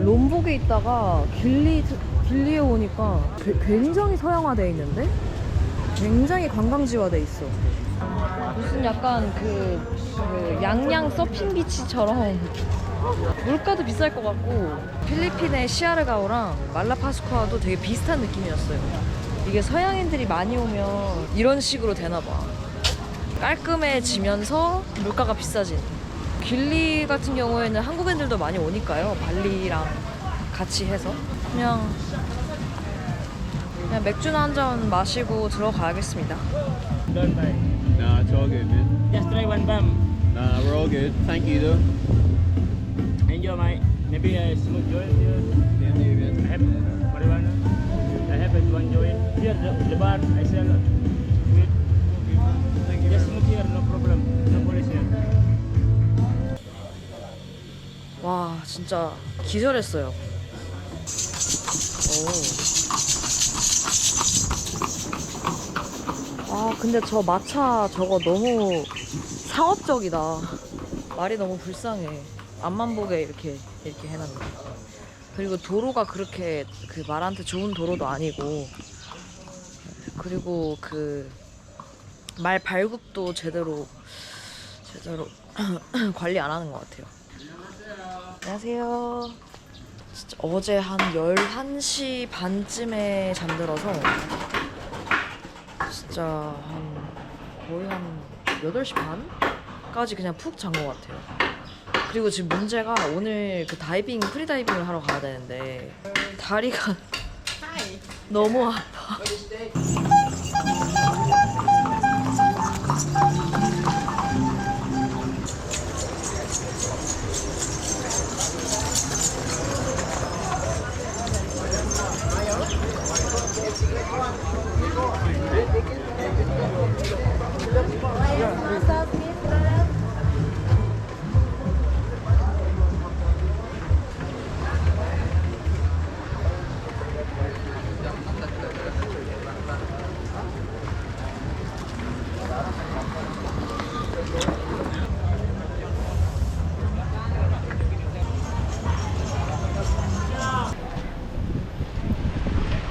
롬복에 있다가 길리에 오니까 굉장히 서양화되어 있는데? 굉장히 관광지화돼 있어. 무슨 약간 그 양양 서핑 비치처럼 물가도 비쌀 것 같고, 필리핀의 시아르가오랑 말라파스코아도 되게 비슷한 느낌이었어요. 이게 서양인들이 많이 오면 이런 식으로 되나 봐. 깔끔해지면서 물가가 비싸진. 길리 같은 경우에는 한국인들도 많이 오니까요. 발리랑 같이 해서 그냥 맥주나 한 잔 마시고 들어가야겠습니다. Don't buy. Nah, it's all good, man. Just try one bum. Nah, we're all good. Thank you, though. Enjoy my maybe a smooth joint here. Same to you, man. I have marijuana. I have it one joint. Here the bar I sell weed. Thank you Just very smoke here, no problem. No police here. 와, 진짜 기절했어요. 오. 아, 근데 저 마차 저거 너무 상업적이다. 말이 너무 불쌍해. 앞만 보게 이렇게 해놨네. 그리고 도로가 그렇게 그 말한테 좋은 도로도 아니고, 그리고 그 말 발굽도 제대로 관리 안 하는 것 같아요. 안녕하세요. 진짜 어제 한 11시 반쯤에 잠들어서 진짜 거의 한 8시 반까지 그냥 푹 잔 것 같아요. 그리고 지금 문제가 오늘 그 프리다이빙을 하러 가야 되는데 다리가 너무 아파.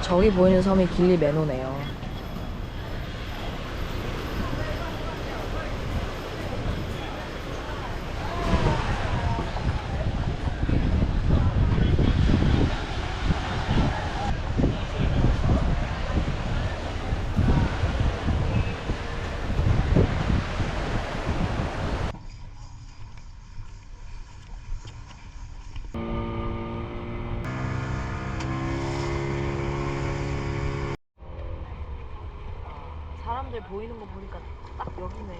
저기 보이는 섬이 길리 메노네요. 사람들 보이는 거 보니까 딱 여기네.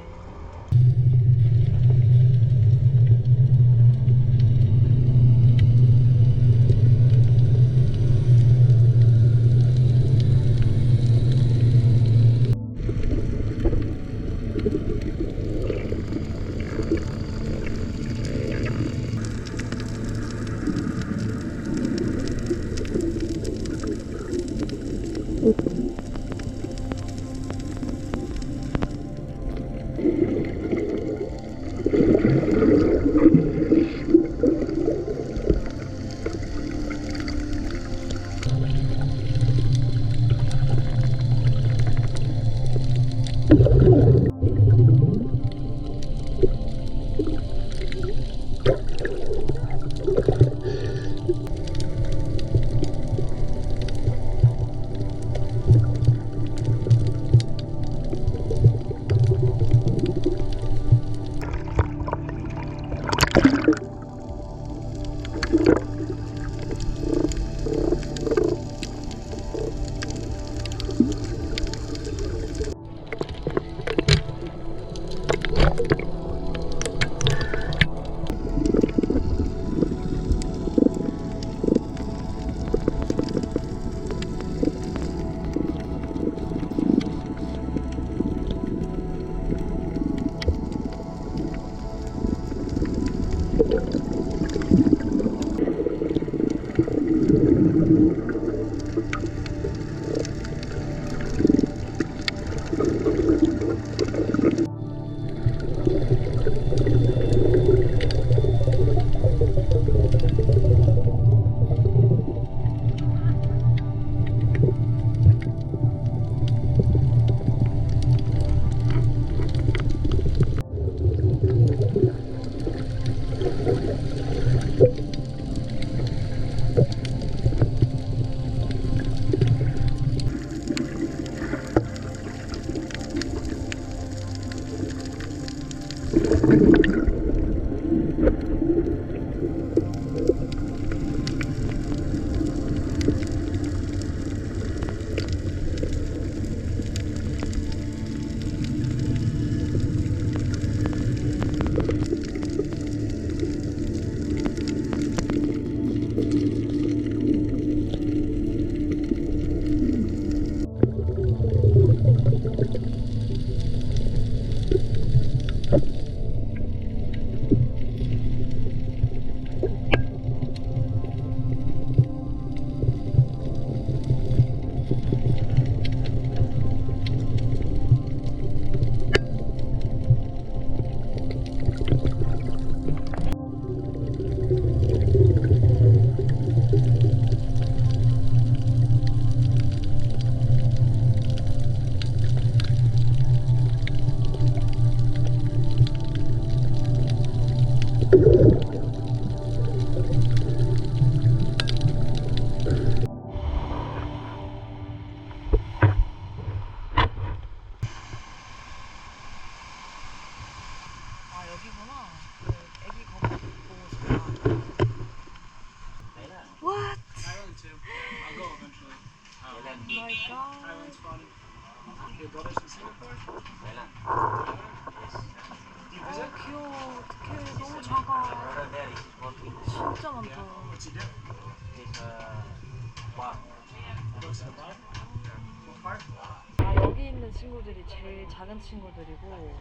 아, 여기 있는 친구들이 제일 작은 친구들이고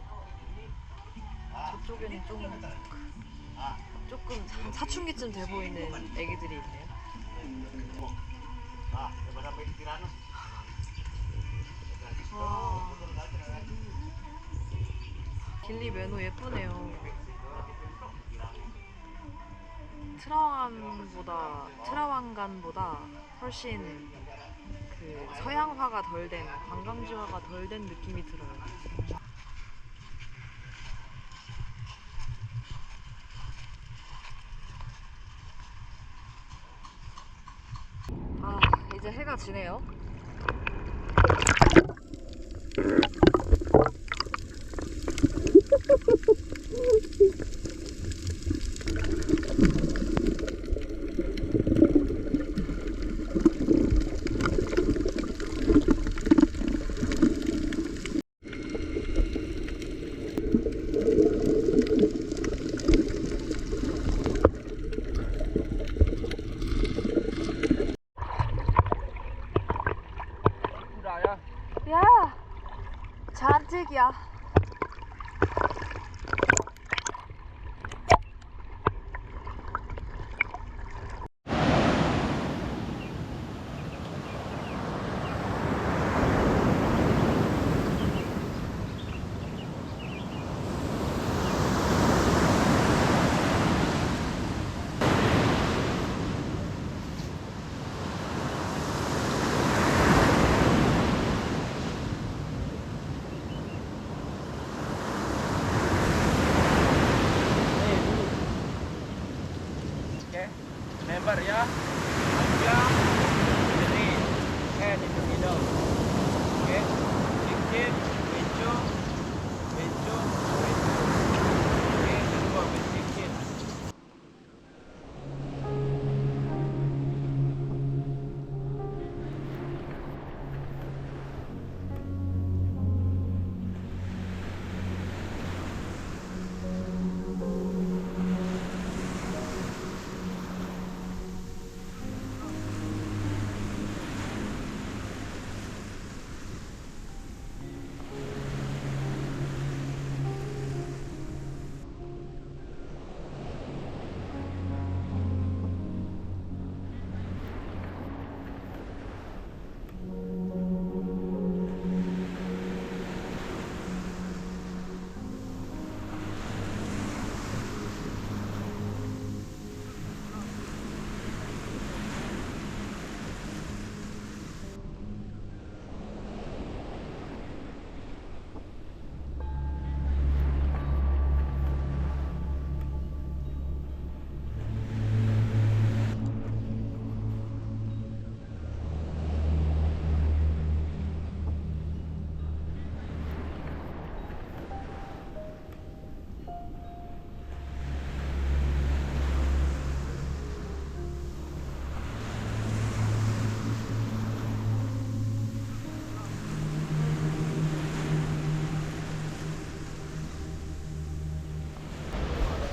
저쪽에는 조금 사춘기쯤 돼 보이는 애기들이 있네요. 길리 매너 예쁘네요. 트라왕간보다 훨씬 그 서양화가 덜 된, 관광지화가 덜 된 느낌이 들어요. 아, 이제 해가 지네요. 야, 잔뜩이야. Never ya. Panjang. Jadi head in the middle. Okay. Chicken, bejo, bejo, bejo. Okay, let's go with chicken.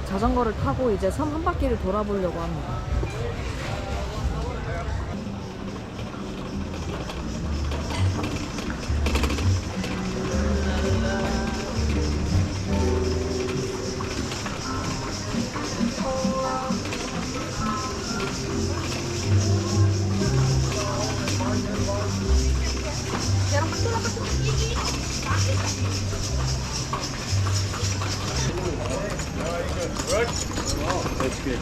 자전거를 타고 이제 섬 한 바퀴를 돌아보려고 합니다. That's good.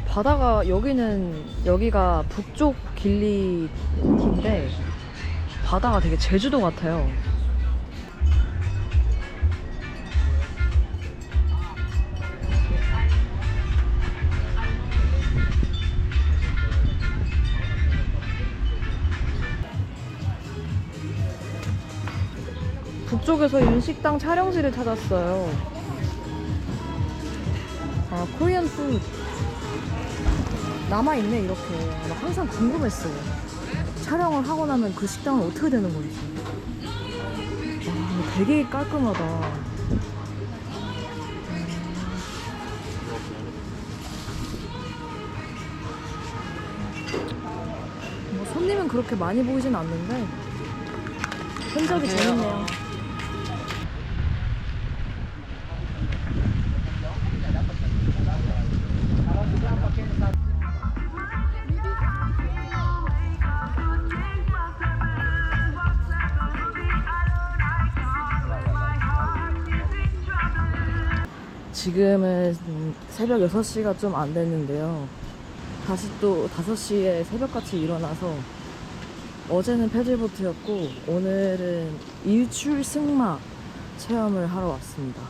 바다가 여기가 북쪽 길리티인데 바다가 되게 제주도 같아요. 북쪽에서 윤식당 촬영지를 찾았어요. 아, 코리안 푸드. 남아있네, 이렇게. 나 항상 궁금했어. 촬영을 하고 나면 그 식당은 어떻게 되는 건지. 와, 되게 깔끔하다. 뭐 손님은 그렇게 많이 보이진 않는데 흔적이 재밌네요. 지금은 새벽 6시가 좀 안 됐는데요. 다시 또 5시에 새벽같이 일어나서 어제는 패들보트였고 오늘은 일출 승마 체험을 하러 왔습니다.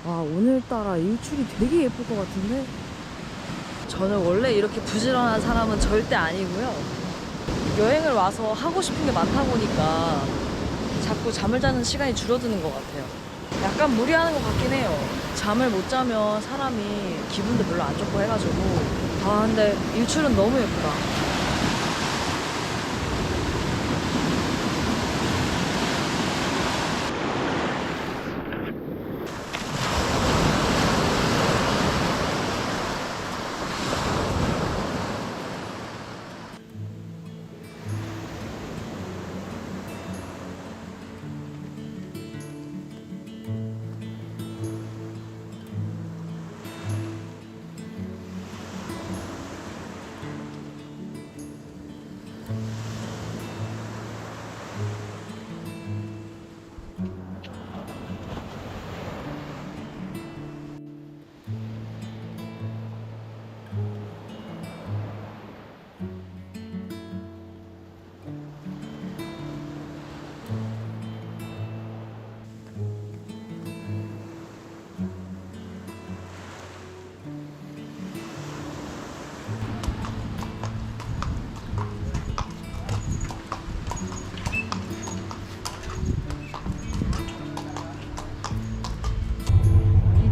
와, 오늘따라 일출이 되게 예쁠 것 같은데 저는 원래 이렇게 부지런한 사람은 절대 아니고요. 여행을 와서 하고 싶은 게 많다 보니까 자꾸 잠을 자는 시간이 줄어드는 것 같아요. 약간 무리하는 것 같긴 해요. 잠을 못 자면 사람이 기분도 별로 안 좋고 해가지고. 아, 근데 일출은 너무 예쁘다.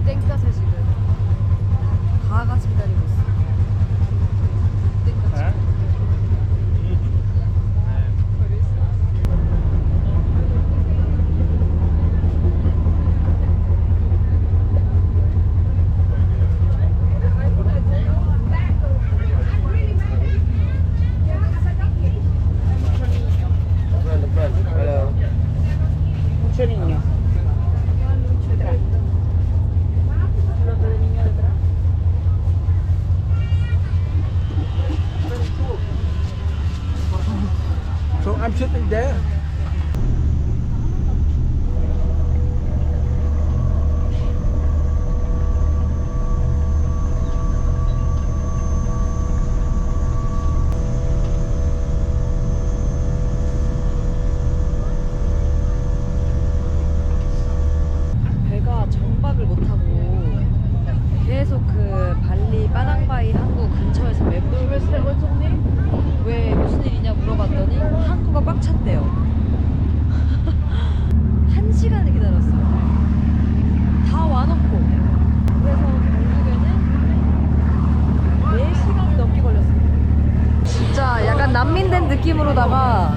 땡볕에 지금 다 같이 기다리고 있어. 땡볕에. Mucho niño. So I'm sitting there. 배가 정박을 못하고 계속 그 발리 빠당바이 항구 근처에서 맴돌고 있어요. 왜 무슨 일이냐 물어봤더니 항구가 꽉 찼대요. 1시간을 기다렸어요. 다 와놓고. 그래서 결국에는 4시간이 넘게 걸렸어요. 진짜 약간 난민된 느낌으로다가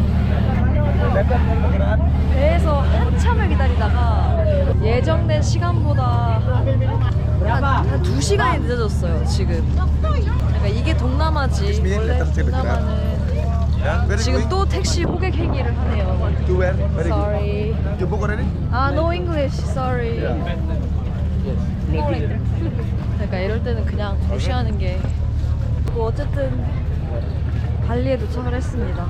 배에서 한참을 기다리다가 예정된 시간보다 한 2시간이 늦어졌어요, 지금. 그러니까 이게 동남아지. 원래 동남아는 지금 또 택시 호객 행위를 하네요. To where? Sorry. You book already? No English. Sorry. 그러니까 이럴 때는 그냥 무시하는 게. 뭐 어쨌든 발리에 도착을 했습니다.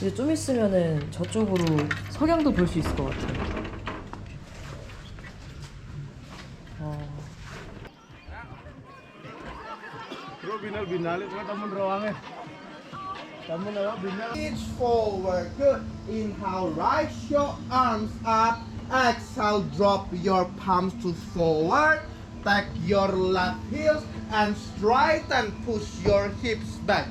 이제 좀 있으면은 저쪽으로 석양도 볼 수 있을 것 같아요. Bro, binal-binal itu kan temen rawangnya. Reach forward. Good. Inhale, rise your arms up. Exhale, drop your palms to forward. Back your left heels and straighten. Push your hips back.